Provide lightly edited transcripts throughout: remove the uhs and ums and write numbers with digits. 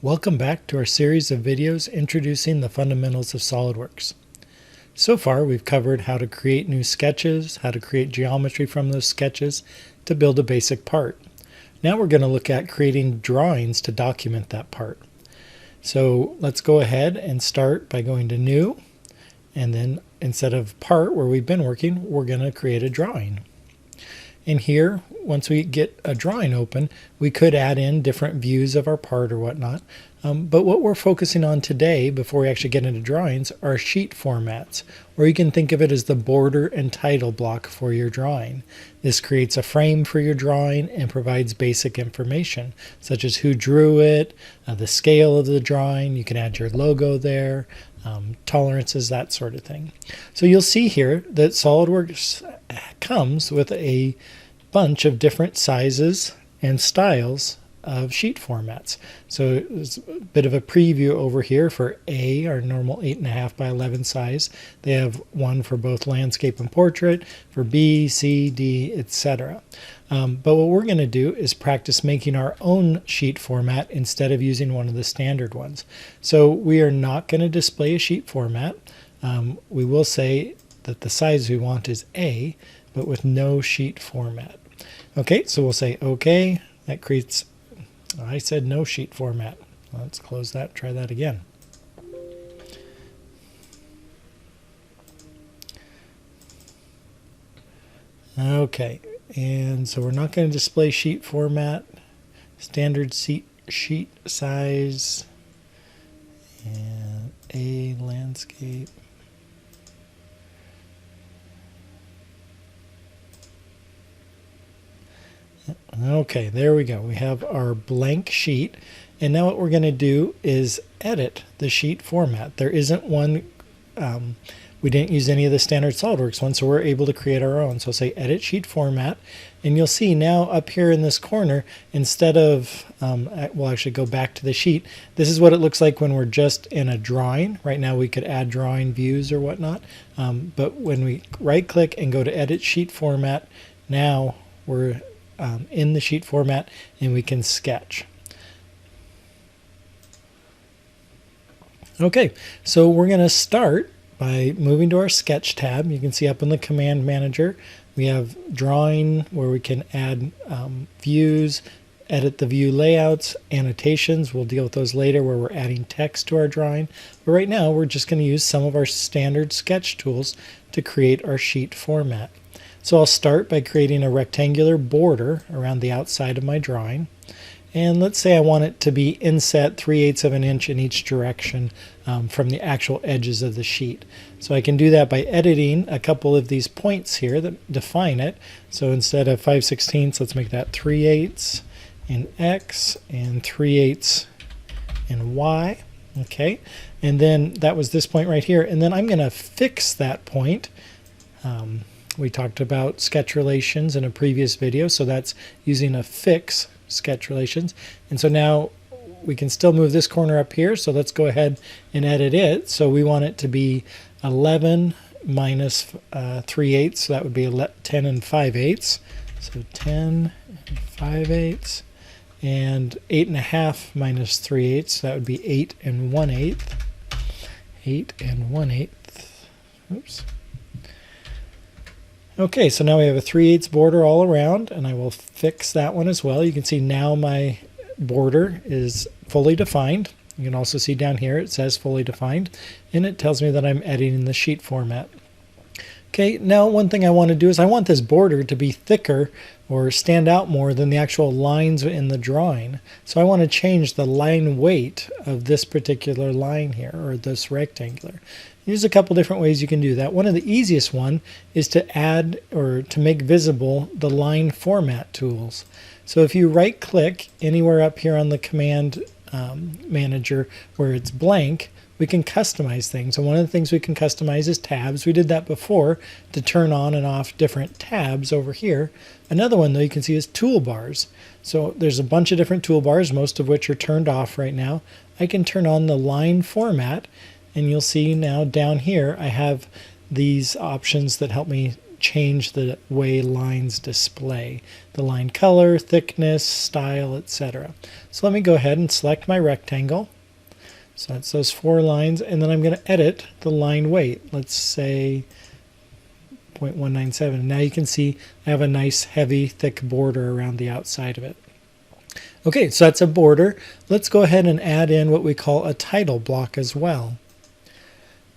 Welcome back to our series of videos introducing the fundamentals of SOLIDWORKS. So far we've covered how to create new sketches, how to create geometry from those sketches to build a basic part. Now we're going to look at creating drawings to document that part. So let's go ahead and start by going to New, and then instead of Part where we've been working, we're going to create a drawing. And here, once we get a drawing open, we could add in different views of our part or whatnot. But what we're focusing on today, before we actually get into drawings, are sheet formats, or you can think of it as the border and title block for your drawing. This creates a frame for your drawing and provides basic information, such as who drew it, the scale of the drawing. You can add your logo there, tolerances, that sort of thing. So you'll see here that SOLIDWORKS comes with a bunch of different sizes and styles of sheet formats. So there's a bit of a preview over here for A, our normal 8.5 by 11 size. They have one for both landscape and portrait, for B, C, D, etc. But what we're going to do is practice making our own sheet format instead of using one of the standard ones. So we are not going to display a sheet format. We will say that the size we want is A, but with no sheet format. Okay, so we'll say OK. That creates, I said no sheet format. Let's close that, try that again. Okay, and so we're not going to display sheet format, standard sheet size, and A landscape. Okay, there we go. We have our blank sheet, and now what we're going to do is edit the sheet format. There isn't one, we didn't use any of the standard SOLIDWORKS ones, so we're able to create our own. So say edit sheet format, and you'll see now up here in this corner, instead of, we'll actually go back to the sheet. This is what it looks like when we're just in a drawing. Right now we could add drawing views or whatnot, but when we right click and go to edit sheet format, now we're in the sheet format and we can sketch. Okay, so we're going to start by moving to our sketch tab. You can see up in the command manager we have drawing, where we can add views, edit the view layouts, annotations. We'll deal with those later where we're adding text to our drawing. But right now we're just going to use some of our standard sketch tools to create our sheet format. So I'll start by creating a rectangular border around the outside of my drawing. And let's say I want it to be inset 3/8 of an inch in each direction from the actual edges of the sheet. So I can do that by editing a couple of these points here that define it. So instead of 5/16, let's make that 3/8 in X and 3/8 in Y. Okay, and then that was this point right here. And then I'm going to fix that point. We talked about sketch relations in a previous video, so that's using a fix sketch relations. And so now we can still move this corner up here, so let's go ahead and edit it. So we want it to be 11 minus 3/8, so that would be 10 and 5/8. So 10 and 5/8, and 8.5 minus 3/8, so that would be 8 and 1/8. 8 and 1/8. Oops. Okay, so now we have a 3/8 border all around, and I will fix that one as well. You can see now my border is fully defined. You can also see down here it says fully defined, and it tells me that I'm editing the sheet format. Okay, now one thing I want to do is I want this border to be thicker or stand out more than the actual lines in the drawing. So I want to change the line weight of this particular line here, or this rectangular. There's a couple different ways you can do that. One of the easiest one is to add or to make visible the line format tools. So if you right click anywhere up here on the command manager where it's blank, we can customize things. And one of the things we can customize is tabs. We did that before to turn on and off different tabs over here. Another one though you can see is toolbars. So there's a bunch of different toolbars, most of which are turned off right now. I can turn on the line format, and you'll see now down here I have these options that help me change the way lines display, the line color, thickness, style, etc. So let me go ahead and select my rectangle. So that's those 4 lines, and then I'm going to edit the line weight. Let's say 0.197. Now you can see I have a nice heavy thick border around the outside of it. Okay, so that's a border. Let's go ahead and add in what we call a title block as well.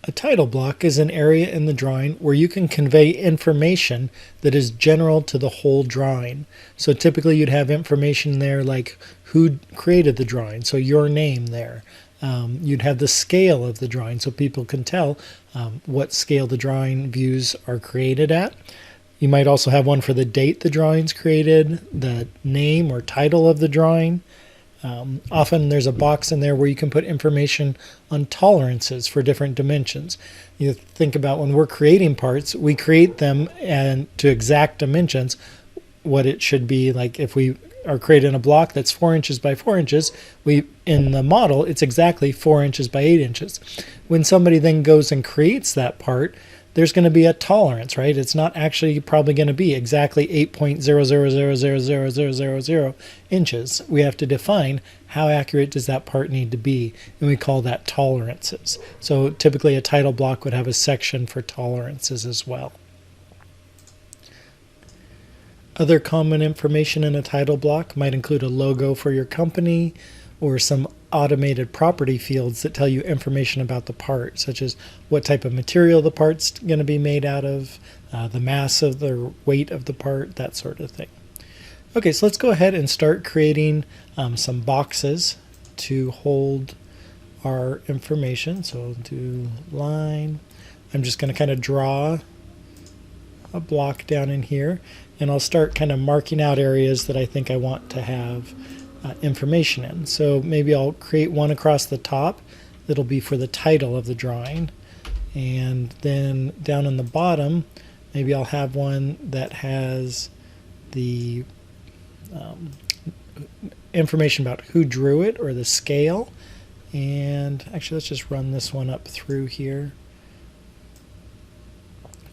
A title block is an area in the drawing where you can convey information that is general to the whole drawing. So typically you'd have information there like who created the drawing, so your name there. You'd have the scale of the drawing so people can tell what scale the drawing views are created at. You might also have one for the date the drawing's created, the name or title of the drawing. Often there's a box in there where you can put information on tolerances for different dimensions. You think about when we're creating parts, we create them and to exact dimensions what it should be. Like if we are creating a block that's 4 inches by 4 inches, in the model it's exactly 4 inches by 8 inches. When somebody then goes and creates that part, there's going to be a tolerance, right? It's not actually probably going to be exactly 8.000000000 inches. We have to define how accurate does that part need to be, and we call that tolerances. So typically a title block would have a section for tolerances as well. Other common information in a title block might include a logo for your company or some automated property fields that tell you information about the part, such as what type of material the part's going to be made out of, the mass of the weight of the part, that sort of thing. Okay, so let's go ahead and start creating some boxes to hold our information. So I'll do line. I'm just going to kind of draw a block down in here, and I'll start kind of marking out areas that I think I want to have information in. So maybe I'll create one across the top that'll be for the title of the drawing, and then down in the bottom maybe I'll have one that has the information about who drew it or the scale. And actually let's just run this one up through here.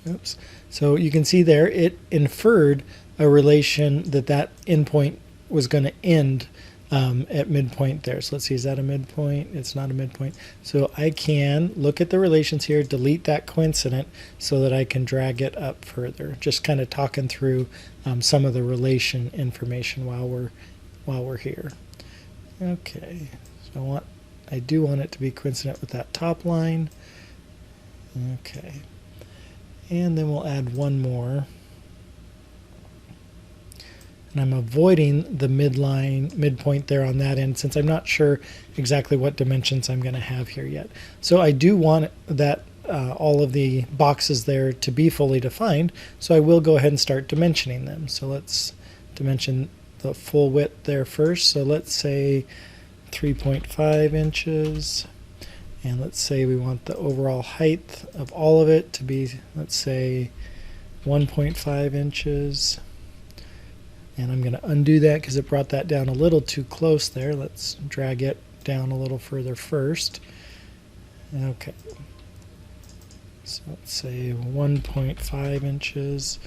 Oops. So you can see there it inferred a relation that endpoint was going to end at midpoint there. So let's see, is that a midpoint? It's not a midpoint. So I can look at the relations here, delete that coincident so that I can drag it up further. Just kind of talking through some of the relation information while we're here. Okay, so I do want it to be coincident with that top line. Okay, and then we'll add one more. And I'm avoiding the midpoint there on that end since I'm not sure exactly what dimensions I'm going to have here yet. So I do want that all of the boxes there to be fully defined, so I will go ahead and start dimensioning them. So let's dimension the full width there first. So let's say 3.5 inches, and let's say we want the overall height of all of it to be, let's say, 1.5 inches. And I'm going to undo that because it brought that down a little too close there. Let's drag it down a little further first. Okay. So let's say 1.5 inches.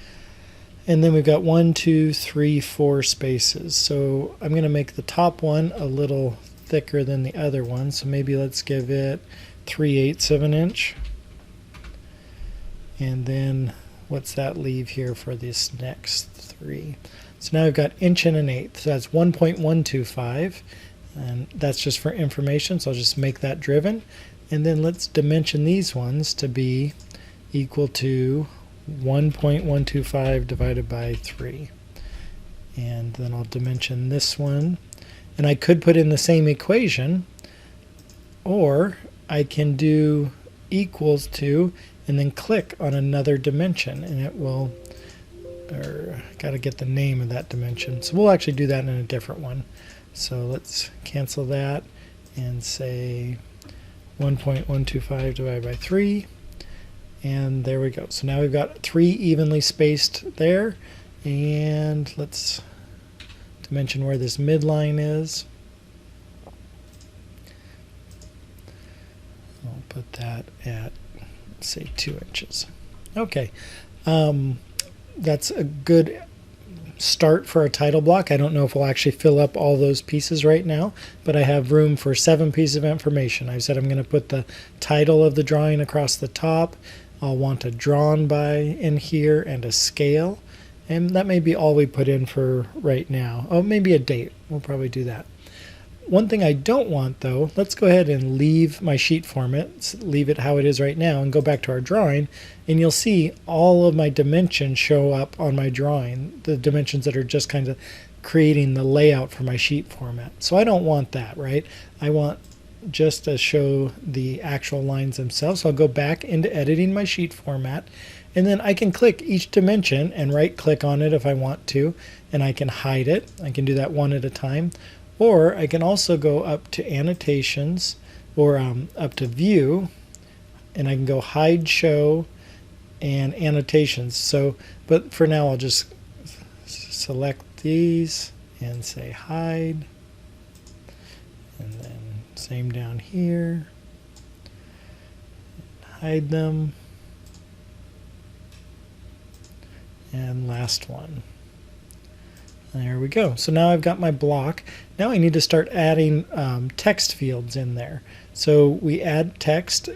And then we've got 1, 2, 3, 4 spaces. So I'm going to make the top one a little thicker than the other one. So maybe let's give it 3/8 of an inch. And then what's that leave here for this next 3? So now we've got inch and an eighth. So that's 1.125, and that's just for information, so I'll just make that driven. And then let's dimension these ones to be equal to 1.125 divided by 3. And then I'll dimension this one. And I could put in the same equation, or I can do equals to and then click on another dimension, and it will, got to get the name of that dimension. So we'll actually do that in a different one. So let's cancel that and say 1.125 divided by 3. And there we go. So now we've got 3 evenly spaced there. And let's dimension where this midline is. I'll put that at, let's say, 2 inches. Okay. that's a good start for a title block. I don't know if we'll actually fill up all those pieces right now, but I have room for 7 pieces of information. I said I'm going to put the title of the drawing across the top. I'll want a drawn by in here and a scale, and that may be all we put in for right now. Oh, maybe a date. We'll probably do that. One thing I don't want, though, let's go ahead and leave my sheet format, leave it how it is right now, and go back to our drawing, and you'll see all of my dimensions show up on my drawing, the dimensions that are just kind of creating the layout for my sheet format. So I don't want that, right? I want just to show the actual lines themselves. So I'll go back into editing my sheet format, and then I can click each dimension and right click on it if I want to, and I can hide it. I can do that one at a time. Or I can also go up to annotations or up to view, and I can go hide show and annotations. So, but for now I'll just select these and say hide, and then same down here, hide them, and last one. There we go. So now I've got my block. Now I need to start adding text fields in there. So we add text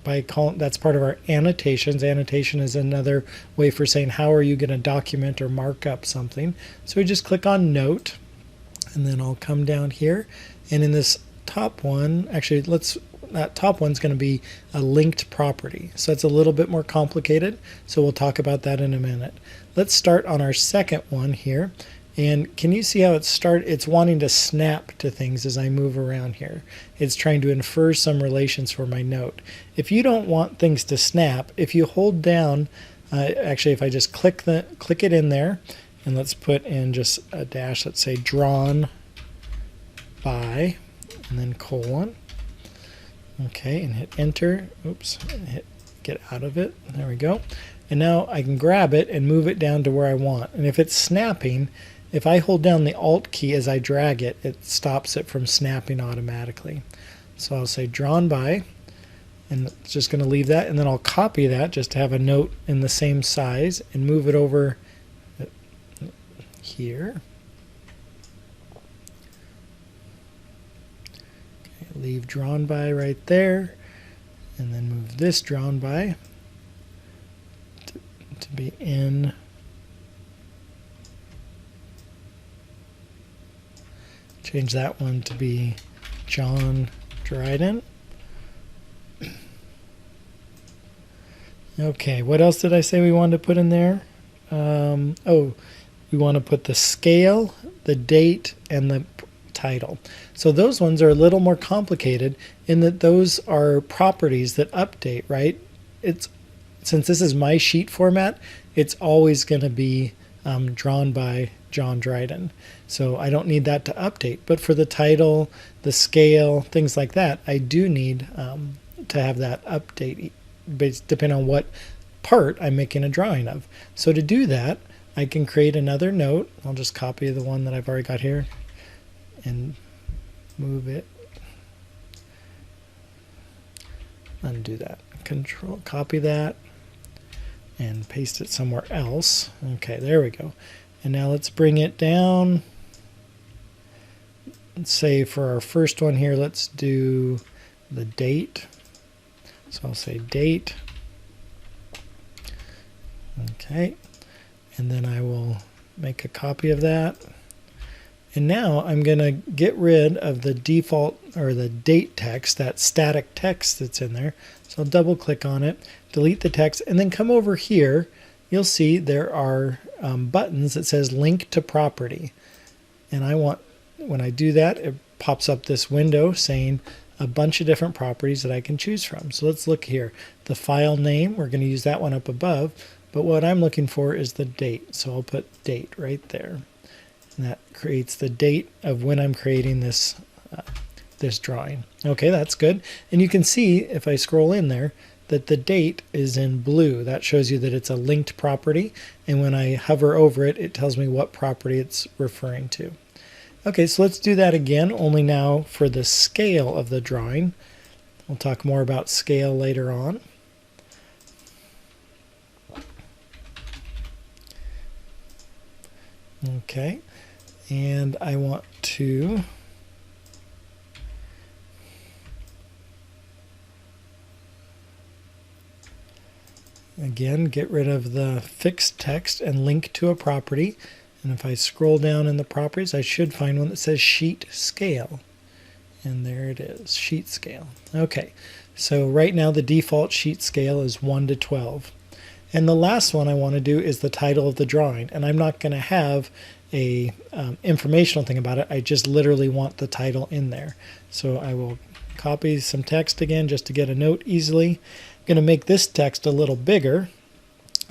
by calling, that's part of our annotations. Annotation is another way for saying how are you going to document or mark up something. So we just click on note, and then I'll come down here, and in this top one, actually that top one's going to be a linked property. So it's a little bit more complicated, so we'll talk about that in a minute. Let's start on our second one here. And can you see how it's wanting to snap to things as I move around here. It's trying to infer some relations for my note. If you don't want things to snap, if you hold down, actually if I just click it in there, and let's put in just a dash, let's say drawn by, and then colon. Okay, and hit enter. Oops, hit get out of it. There we go. And now I can grab it and move it down to where I want. And if it's snapping, if I hold down the Alt key as I drag it, it stops it from snapping automatically. So I'll say drawn by, and it's just going to leave that, and then I'll copy that just to have a note in the same size and move it over here. Okay, leave drawn by right there, and then move this drawn by to be in change that one to be John Dryden. Okay, what else did I say we wanted to put in there? Oh, we want to put the scale, the date, and the title. So those ones are a little more complicated in that those are properties that update, right? Since this is my sheet format, it's always going to be drawn by John Dryden. So I don't need that to update. But for the title, the scale, things like that, I do need to have that update depending on what part I'm making a drawing of. So to do that, I can create another note. I'll just copy the one that I've already got here and move it. Undo that. Control, copy that, and paste it somewhere else. Okay, there we go. And now let's bring it down. Let's say for our first one here, let's do the date. So I'll say date. Okay, and then I will make a copy of that. And now I'm going to get rid of the default or the date text, that static text that's in there. So I'll double click on it, delete the text, and then come over here. You'll see there are buttons that says link to property. And I want, when I do that, it pops up this window saying a bunch of different properties that I can choose from. So let's look here. The file name, we're going to use that one up above. But what I'm looking for is the date. So I'll put date right there. And that creates the date of when I'm creating this this drawing. Okay, that's good. And you can see if I scroll in there that the date is in blue. That shows you that it's a linked property. And when I hover over it, it tells me what property it's referring to. Okay, so let's do that again, only now for the scale of the drawing. We'll talk more about scale later on. Okay, and I want to again get rid of the fixed text and link to a property. And if I scroll down in the properties, I should find one that says sheet scale. And there it is, sheet scale. Okay, so right now the default sheet scale is 1 to 12. And the last one I want to do is the title of the drawing. And I'm not going to have a informational thing about it. I just literally want the title in there. So I will copy some text again just to get a note easily. I'm going to make this text a little bigger.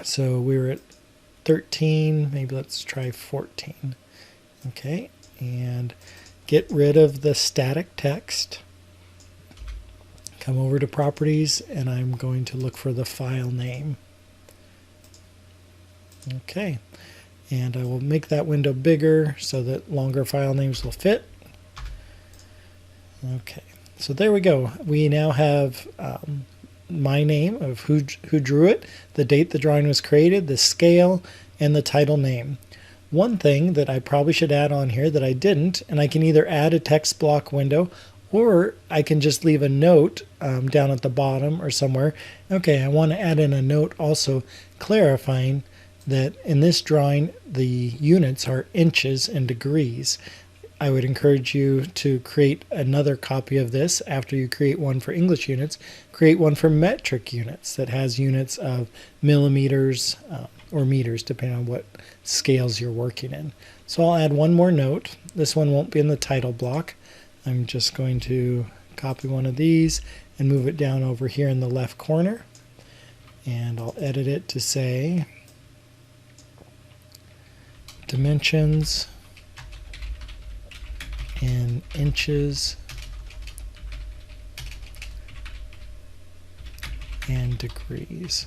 So we're at 13, maybe let's try 14. Okay, and get rid of the static text. Come over to properties and I'm going to look for the file name. Okay, and I will make that window bigger so that longer file names will fit. Okay, so there we go. We now have my name of who drew it, the date the drawing was created, the scale, and the title name. One thing that I probably should add on here that I didn't, and I can either add a text block window or I can just leave a note down at the bottom or somewhere. Okay, I want to add in a note also clarifying that in this drawing the units are inches and degrees. I would encourage you to create another copy of this after you create one for English units. Create one for metric units that has units of millimeters or meters, depending on what scales you're working in. So I'll add one more note. This one won't be in the title block. I'm just going to copy one of these and move it down over here in the left corner. And I'll edit it to say dimensions in inches and degrees.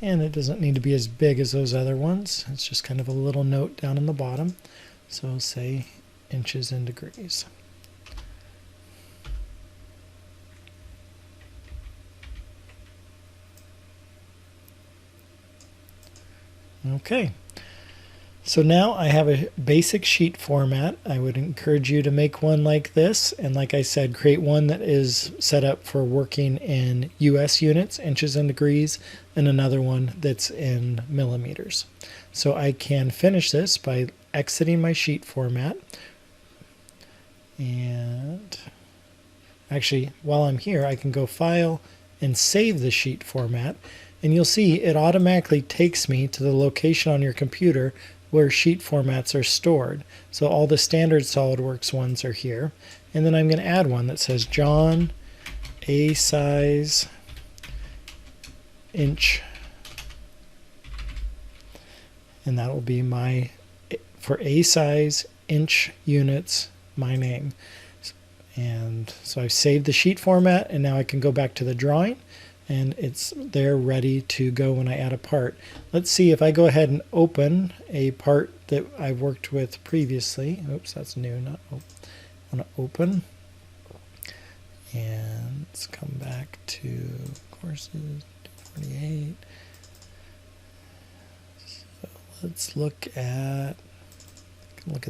And it doesn't need to be as big as those other ones. It's just kind of a little note down in the bottom. So say inches and degrees. Okay. So now I have a basic sheet format. I would encourage you to make one like this, and like I said, create one that is set up for working in US units, inches and degrees, and another one that's in millimeters. So I can finish this by exiting my sheet format. And actually, while I'm here, I can go File and save the sheet format, and you'll see it automatically takes me to the location on your computer where sheet formats are stored. So all the standard SolidWorks ones are here. And then I'm going to add one that says John A size inch. And that will be my, for A size inch units, my name. And so I've saved the sheet format, and now I can go back to the drawing and it's there ready to go when I add a part. Let's see if I go ahead and open a part that I've worked with previously. Oops, that's new. Not open. I want to open. And let's come back to courses 248. So let's look at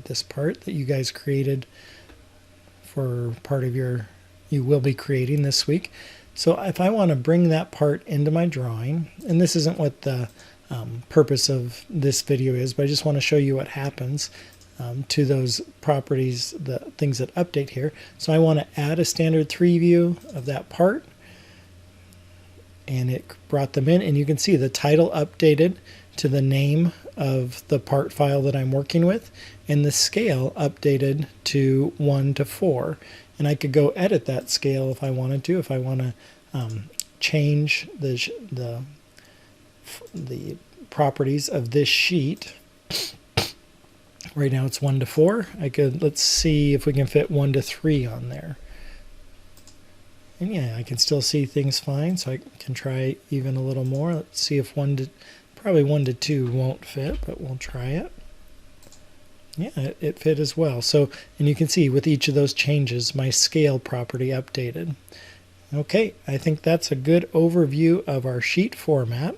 this part that you guys created for part of you will be creating this week. So if I want to bring that part into my drawing, and this isn't what the purpose of this video is, but I just want to show you what happens to those properties, the things that update here. So I want to add a standard 3 view of that part, and it brought them in, and you can see the title updated to the name of the part file that I'm working with, and the scale updated to 1 to 4. And I could go edit that scale if I wanted to. If I want to change the properties of this sheet. Right now it's 1 to 4. Let's see if we can fit 1 to 3 on there. And yeah, I can still see things fine, so I can try even a little more. Let's see if probably 1 to 2 won't fit, but we'll try it. Yeah, it fit as well. So, and you can see with each of those changes, my scale property updated. Okay, I think that's a good overview of our sheet format.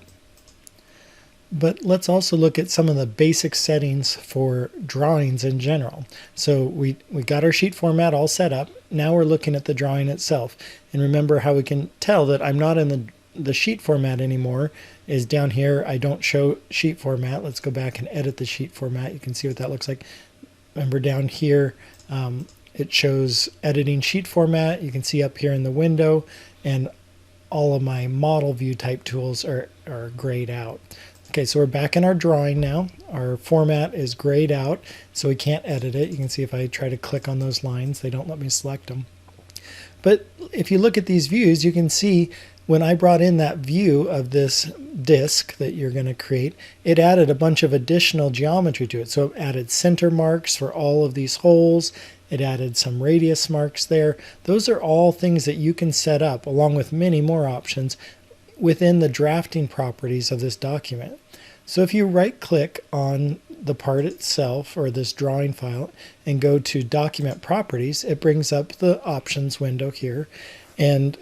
But let's also look at some of the basic settings for drawings in general. So we got our sheet format all set up. Now we're looking at the drawing itself. And remember how we can tell that I'm not in the sheet format anymore is down here. I don't show sheet format. Let's go back and edit the sheet format. You can see what that looks like. Remember down here, it shows editing sheet format. You can see up here in the window, and all of my model view type tools are grayed out. Okay, so we're back in our drawing now. Our format is grayed out, so we can't edit it. You can see if I try to click on those lines, they don't let me select them. But if you look at these views, you can see when I brought in that view of this disk that you're going to create, it added a bunch of additional geometry to it. So it added center marks for all of these holes. It added some radius marks there. Those are all things that you can set up, along with many more options, within the drafting properties of this document. So if you right click on the part itself or this drawing file and go to document properties, it brings up the options window here, and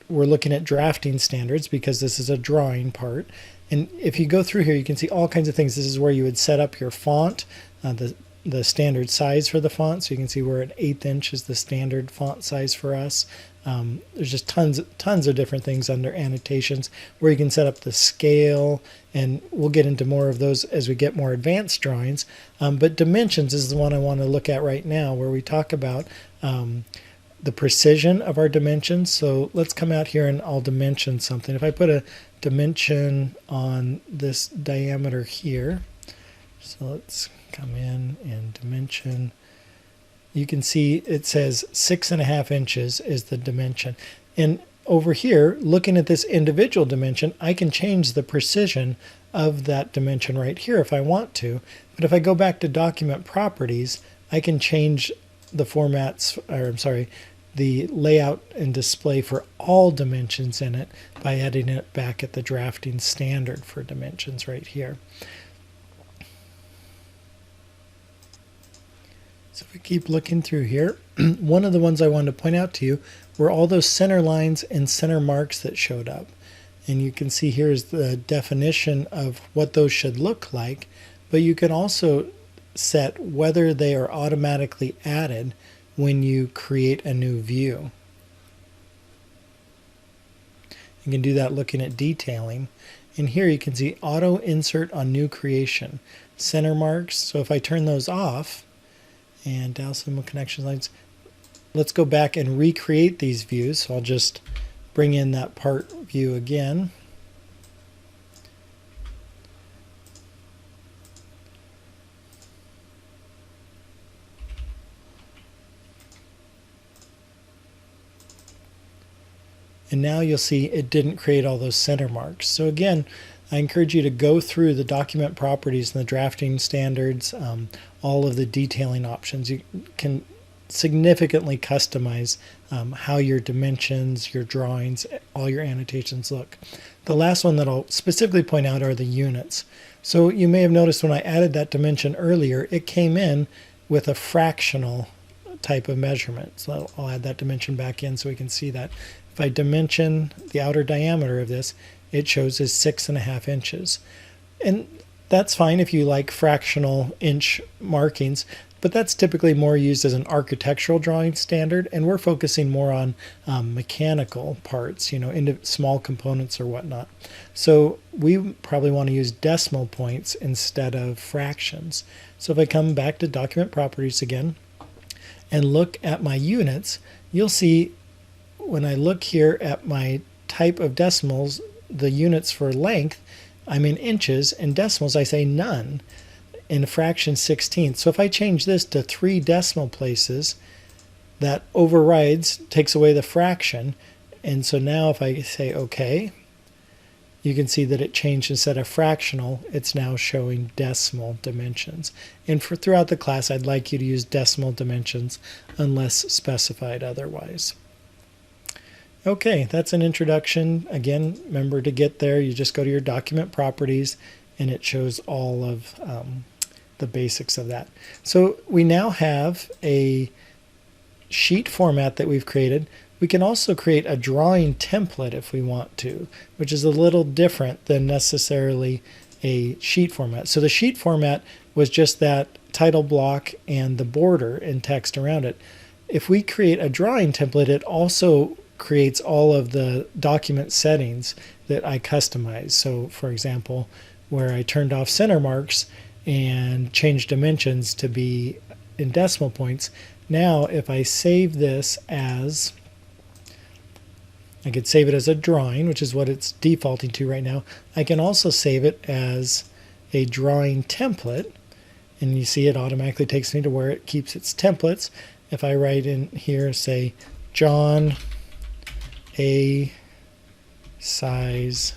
we're looking at drafting standards because this is a drawing part. And if you go through here, you can see all kinds of things. This is where you would set up your font, the standard size for the font. So you can see we're at 1/8 inch is the standard font size for us. There's just tons of different things under annotations where you can set up the scale, and we'll get into more of those as we get more advanced drawings. But dimensions is the one I want to look at right now, where we talk about the precision of our dimensions. So let's come out here and I'll dimension something. If I put a dimension on this diameter here, so let's come in and dimension. You can see it says 6.5 inches is the dimension. And over here, looking at this individual dimension, I can change the precision of that dimension right here if I want to. But if I go back to document properties, I can change the formats, or I'm sorry, the layout and display for all dimensions in it by adding it back at the drafting standard for dimensions right here. So if we keep looking through here, one of the ones I wanted to point out to you were all those center lines and center marks that showed up. And you can see here's the definition of what those should look like, but you can also set whether they are automatically added when you create a new view. You can do that looking at detailing. And here you can see auto insert on new creation. Center marks, so if I turn those off, and down some connection lines, let's go back and recreate these views. So I'll just bring in that part view again. And now you'll see it didn't create all those center marks. So again, I encourage you to go through the document properties and the drafting standards, all of the detailing options. You can significantly customize how your dimensions, your drawings, all your annotations look. The last one that I'll specifically point out are the units. So you may have noticed when I added that dimension earlier, it came in with a fractional type of measurement. So I'll add that dimension back in so we can see that. If I dimension the outer diameter of this, it shows as 6.5 inches. And that's fine if you like fractional inch markings, but that's typically more used as an architectural drawing standard, and we're focusing more on mechanical parts, into small components or whatnot. So we probably want to use decimal points instead of fractions. So if I come back to document properties again and look at my units, you'll see when I look here at my type of decimals, the units for length, I'm in inches, and decimals I say none, in a fraction 16th. So if I change this to 3 decimal places, that overrides, takes away the fraction. And so now if I say OK, you can see that it changed. Instead of fractional, it's now showing decimal dimensions. And throughout the class, I'd like you to use decimal dimensions unless specified otherwise. Okay, that's an introduction. Again, remember to get there, you just go to your document properties and it shows all of the basics of that. So we now have a sheet format that we've created. We can also create a drawing template if we want to, which is a little different than necessarily a sheet format. So the sheet format was just that title block and the border and text around it. If we create a drawing template, it also creates all of the document settings that I customize. So for example, where I turned off center marks and changed dimensions to be in decimal points, now if I save this as, I could save it as a drawing, which is what it's defaulting to right now. I can also save it as a drawing template, and you see it automatically takes me to where it keeps its templates. If I write in here, say John A size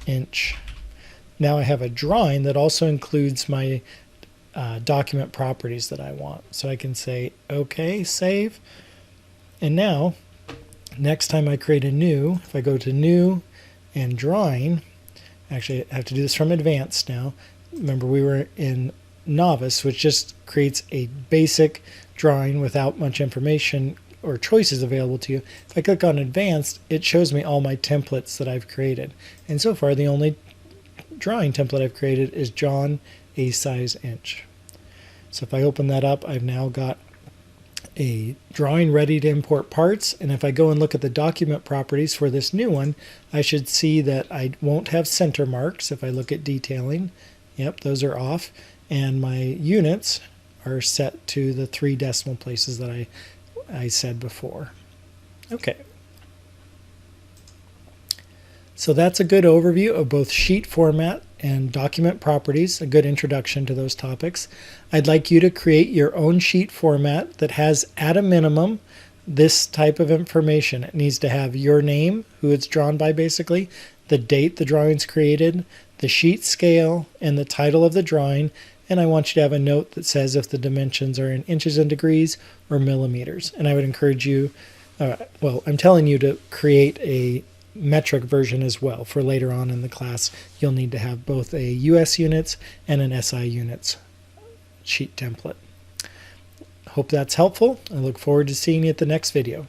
inch, now I have a drawing that also includes my document properties that I want. So I can say OK, save, and now next time I create a new, if I go to new and drawing, actually I have to do this from advanced now. Remember we were in novice, which just creates a basic drawing without much information or choices available to you. If I click on advanced, it shows me all my templates that I've created. And so far the only drawing template I've created is John A size inch. So if I open that up, I've now got a drawing ready to import parts, and if I go and look at the document properties for this new one, I should see that I won't have center marks. If I look at detailing, yep, those are off, and my units are set to the 3 decimal places that I said before. Okay. So that's a good overview of both sheet format and document properties, a good introduction to those topics. I'd like you to create your own sheet format that has, at a minimum, this type of information. It needs to have your name, who it's drawn by basically, the date the drawing's created, the sheet scale, and the title of the drawing. And I want you to have a note that says if the dimensions are in inches and degrees or millimeters. And I would encourage you, well, I'm telling you to create a metric version as well. For later on in the class, you'll need to have both a US units and an SI units sheet template. Hope that's helpful. I look forward to seeing you at the next video.